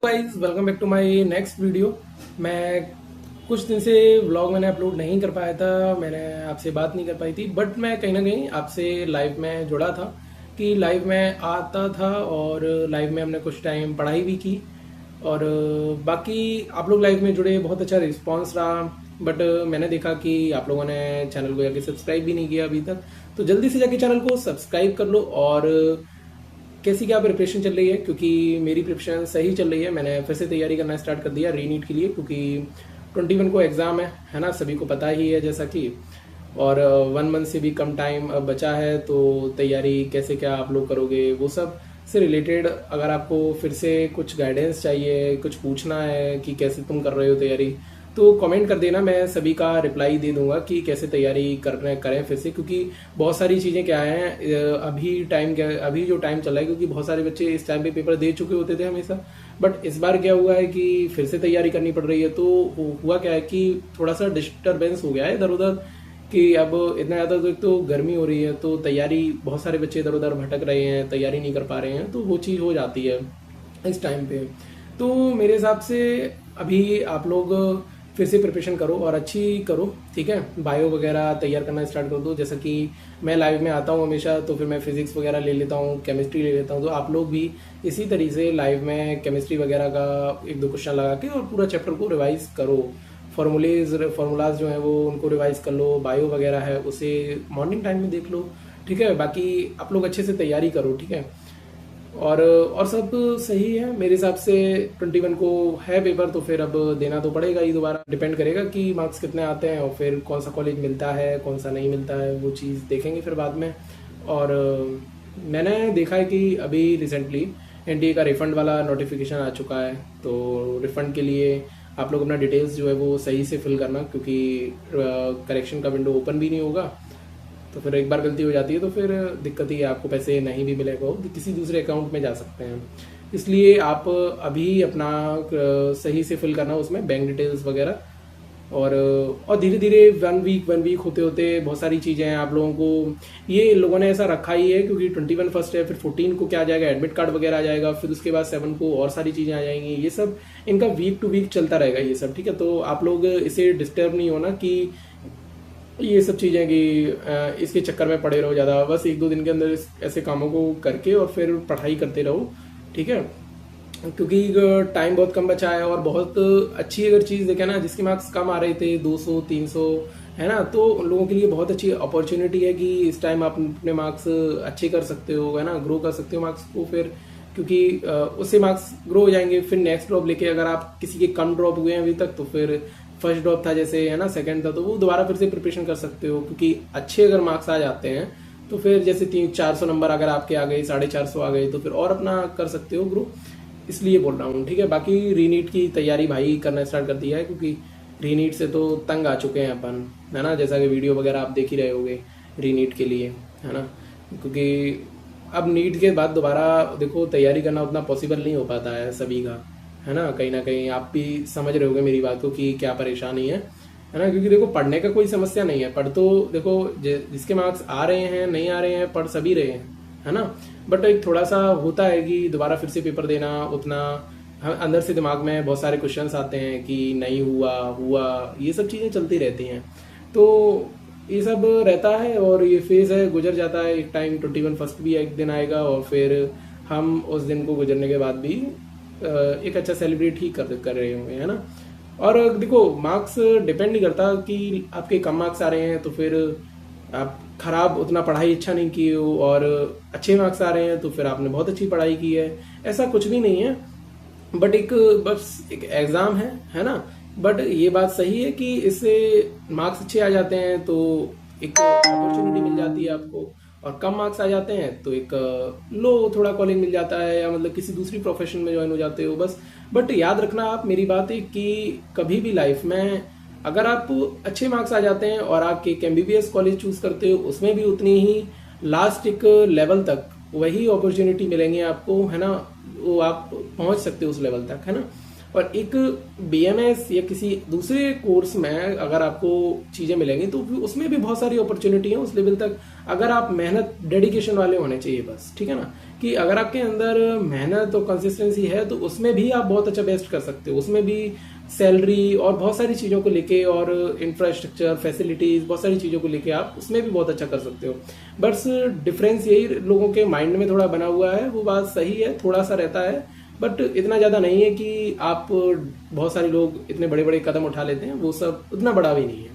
Guys welcome back to my next video. मैं कुछ दिन से व्लॉग मैंने अपलोड नहीं कर पाया था, मैंने आपसे बात नहीं कर पाई थी, बट मैं कहीं ना कहीं आपसे लाइव में जुड़ा था कि लाइव में आता था और लाइव में हमने कुछ टाइम पढ़ाई भी की और बाकी आप लोग लाइव में जुड़े, बहुत अच्छा रिस्पांस रहा। बट मैंने देखा कि आप लोगों ने चैनल को जाके सब्सक्राइब भी नहीं किया अभी तक, तो जल्दी से जाके चैनल को सब्सक्राइब कर लो। और कैसी क्या प्रिपरेशन चल रही है, क्योंकि मेरी प्रिपरेशन सही चल रही है। मैंने फिर से तैयारी करना स्टार्ट कर दिया रीनीट के लिए, क्योंकि 21 को एग्ज़ाम है ना, सभी को पता ही है जैसा कि। और 1 मंथ से भी कम टाइम अब बचा है, तो तैयारी कैसे क्या आप लोग करोगे वो सब से रिलेटेड अगर आपको फिर से कुछ गाइडेंस चाहिए, कुछ पूछना है कि कैसे तुम कर रहे हो तैयारी, तो कमेंट कर देना, मैं सभी का रिप्लाई दे दूंगा कि कैसे तैयारी करें फिर से। क्योंकि बहुत सारी चीज़ें क्या हैं, अभी जो टाइम चल रहा है, क्योंकि बहुत सारे बच्चे इस टाइम पे पेपर दे चुके होते थे हमेशा, बट इस बार क्या हुआ है कि फिर से तैयारी करनी पड़ रही है। तो हुआ क्या है कि थोड़ा सा डिस्टर्बेंस हो गया है इधर उधर, कि अब इतना ज़्यादा तो गर्मी हो रही है, तो तैयारी बहुत सारे बच्चे इधर उधर भटक रहे हैं, तैयारी नहीं कर पा रहे हैं, तो वो चीज़ हो जाती है इस टाइम पे। तो मेरे हिसाब से अभी आप लोग फिर से प्रिपरेशन करो और अच्छी करो, ठीक है। बायो वगैरह तैयार करना स्टार्ट कर दो, जैसा कि मैं लाइव में आता हूँ हमेशा, तो फिर मैं फिजिक्स वगैरह ले लेता हूँ, केमिस्ट्री ले लेता हूँ, तो आप लोग भी इसी तरीके से लाइव में केमिस्ट्री वगैरह का 1-2 क्वेश्चन लगा के और पूरा चैप्टर को रिवाइज करो। फार्मूलाज जो है वो उनको रिवाइज कर लो, बायो वगैरह है उसे मॉर्निंग टाइम में देख लो, ठीक है। बाकी आप लोग अच्छे से तैयारी करो, ठीक है। और सब सही है मेरे हिसाब से। 21 को है पेपर, तो फिर अब देना तो पड़ेगा ही दोबारा। डिपेंड करेगा कि मार्क्स कितने आते हैं और फिर कौन सा कॉलेज मिलता है कौन सा नहीं मिलता है, वो चीज़ देखेंगे फिर बाद में। और मैंने देखा है कि अभी रिसेंटली एनटीए का रिफंड वाला नोटिफिकेशन आ चुका है, तो रिफंड के लिए आप लोग अपना डिटेल्स जो है वो सही से फिल करना, क्योंकि करेक्शन का विंडो ओपन भी नहीं होगा, तो फिर एक बार गलती हो जाती है तो फिर दिक्कत ही है, आपको पैसे नहीं भी मिलेगा, वो किसी दूसरे अकाउंट में जा सकते हैं। इसलिए आप अभी अपना सही से फिल करना उसमें बैंक डिटेल्स वगैरह। और धीरे धीरे वन वीक होते होते बहुत सारी चीज़ें हैं आप लोगों को, ये लोगों ने ऐसा रखा ही है, क्योंकि 21 फर्स्ट है, फिर 14 को क्या आ जाएगा, एडमिट कार्ड वगैरह आ जाएगा, फिर उसके बाद 7 को और सारी चीज़ें आ जाएंगी। ये सब इनका वीक टू वीक चलता रहेगा ये सब, ठीक है। तो आप लोग इसे डिस्टर्ब नहीं होना कि ये सब चीज़ें कि इसके चक्कर में पड़े रहो ज़्यादा, बस 1-2 दिन के अंदर ऐसे कामों को करके और फिर पढ़ाई करते रहो, ठीक है। क्योंकि टाइम बहुत कम बचा है, और बहुत अच्छी अगर चीज़ देखें ना, जिसके मार्क्स कम आ रहे थे 200-300 है ना, तो उन लोगों के लिए बहुत अच्छी अपॉर्चुनिटी है कि इस टाइम आप अपने मार्क्स अच्छे कर सकते हो, है ना, ग्रो कर सकते हो मार्क्स को फिर। क्योंकि उससे मार्क्स ग्रो हो जाएंगे, फिर नेक्स्ट ड्रॉप लेके अगर आप किसी के कम ड्रॉप हुए हैं अभी तक, तो फिर फर्स्ट ड्रॉप था जैसे, है ना, सेकंड था, तो वो दोबारा फिर से प्रिपरेशन कर सकते हो। क्योंकि अच्छे अगर मार्क्स आ जाते हैं तो फिर जैसे 300-400 नंबर अगर आपके आ गए, 450 आ गए, तो फिर और अपना कर सकते हो ग्रो, इसलिए बोल रहा हूँ, ठीक है। बाकी रीनीट की तैयारी भाई करना स्टार्ट कर दिया है, क्योंकि रीनीट से तो तंग आ चुके हैं अपन, है ना, जैसा कि वीडियो वगैरह आप देख ही रहे होगे रीनीट के लिए, है ना। क्योंकि अब नीट के बाद दोबारा देखो तैयारी करना उतना पॉसिबल नहीं हो पाता है सभी का, है ना कहीं आप भी समझ रहे होगे मेरी बात को कि क्या परेशानी है ना। क्योंकि देखो पढ़ने का कोई समस्या नहीं है, पढ़ तो देखो जिसके मार्क्स आ रहे हैं नहीं आ रहे हैं, पढ़ सभी रहे हैं, है ना। बट एक थोड़ा सा होता है कि दोबारा फिर से पेपर देना उतना, अंदर से दिमाग में बहुत सारे क्वेश्चंस आते हैं कि नहीं हुआ हुआ, ये सब चीज़ें चलती रहती हैं। तो ये सब रहता है और ये फेज़ है, गुजर जाता है एक टाइम। 21 फर्स्ट भी एक दिन आएगा और फिर हम उस दिन को गुजरने के बाद भी एक अच्छा सेलिब्रेट ही कर रहे होंगे, है ना। और देखो मार्क्स डिपेंड नहीं करता कि आपके कम मार्क्स आ रहे हैं तो फिर आप खराब उतना पढ़ाई अच्छा नहीं की हो, और अच्छे मार्क्स आ रहे हैं तो फिर आपने बहुत अच्छी पढ़ाई की है, ऐसा कुछ भी नहीं है। बट बस एक एग्ज़ाम है ना। बट ये बात सही है कि इससे मार्क्स अच्छे आ जाते हैं तो एक अपॉर्चुनिटी मिल जाती है आपको, और कम मार्क्स आ जाते हैं तो एक लो थोड़ा कॉलेज मिल जाता है, या मतलब किसी दूसरी प्रोफेशन में ज्वाइन हो जाते हो बस। बट याद रखना आप मेरी बात है कि कभी भी लाइफ में अगर आप अच्छे मार्क्स आ जाते हैं और आप एक एमबीबीएस कॉलेज चूज करते हो, उसमें भी उतनी ही लास्ट एक लेवल तक वही अपॉर्चुनिटी मिलेंगे आपको, है ना, वो आप पहुंच सकते हो उस लेवल तक, है ना। और एक BMS या किसी दूसरे कोर्स में अगर आपको चीज़ें मिलेंगी तो उसमें भी बहुत सारी अपॉर्चुनिटी है उस लेवल तक, अगर आप मेहनत डेडिकेशन वाले होने चाहिए बस, ठीक है ना, कि अगर आपके अंदर मेहनत और कंसिस्टेंसी है तो उसमें भी आप बहुत अच्छा बेस्ट कर सकते हो, उसमें भी सैलरी और बहुत सारी चीज़ों को लेके और इंफ्रास्ट्रक्चर फैसिलिटीज़ बहुत सारी चीज़ों को लेके आप उसमें भी बहुत अच्छा कर सकते हो। बस डिफरेंस यही लोगों के माइंड में थोड़ा बना हुआ है, वो बात सही है, थोड़ा सा रहता है, बट इतना ज़्यादा नहीं है कि आप बहुत सारे लोग इतने बड़े बड़े कदम उठा लेते हैं, वो सब उतना बड़ा भी नहीं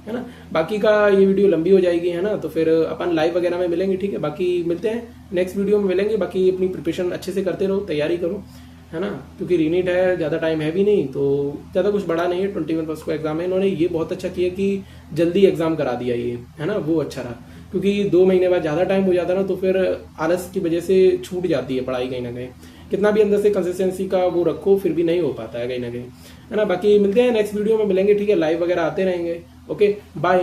है ना। बाकी का ये वीडियो लंबी हो जाएगी, है ना, तो फिर अपन लाइव वगैरह में मिलेंगे, ठीक है। बाकी मिलते हैं नेक्स्ट वीडियो में मिलेंगे। बाकी अपनी प्रिपरेशन अच्छे से करते रहो, तैयारी करो, है ना, क्योंकि रीनीट है, ज़्यादा टाइम है भी नहीं, तो ज़्यादा कुछ बड़ा नहीं है। 21 का एग्जाम है, इन्होंने ये बहुत अच्छा किया कि जल्दी एग्जाम करा दिया ये, है ना, वो अच्छा रहा, क्योंकि 2 महीने बाद ज़्यादा टाइम हो जाता ना तो फिर आलस की वजह से छूट जाती है पढ़ाई कहीं ना कहीं, कितना भी अंदर से कंसिस्टेंसी का वो रखो फिर भी नहीं हो पाता है कहीं ना कहीं, है ना। बाकी मिलते हैं नेक्स्ट वीडियो में मिलेंगे, ठीक है, लाइव वगैरह आते रहेंगे। Okay, bye.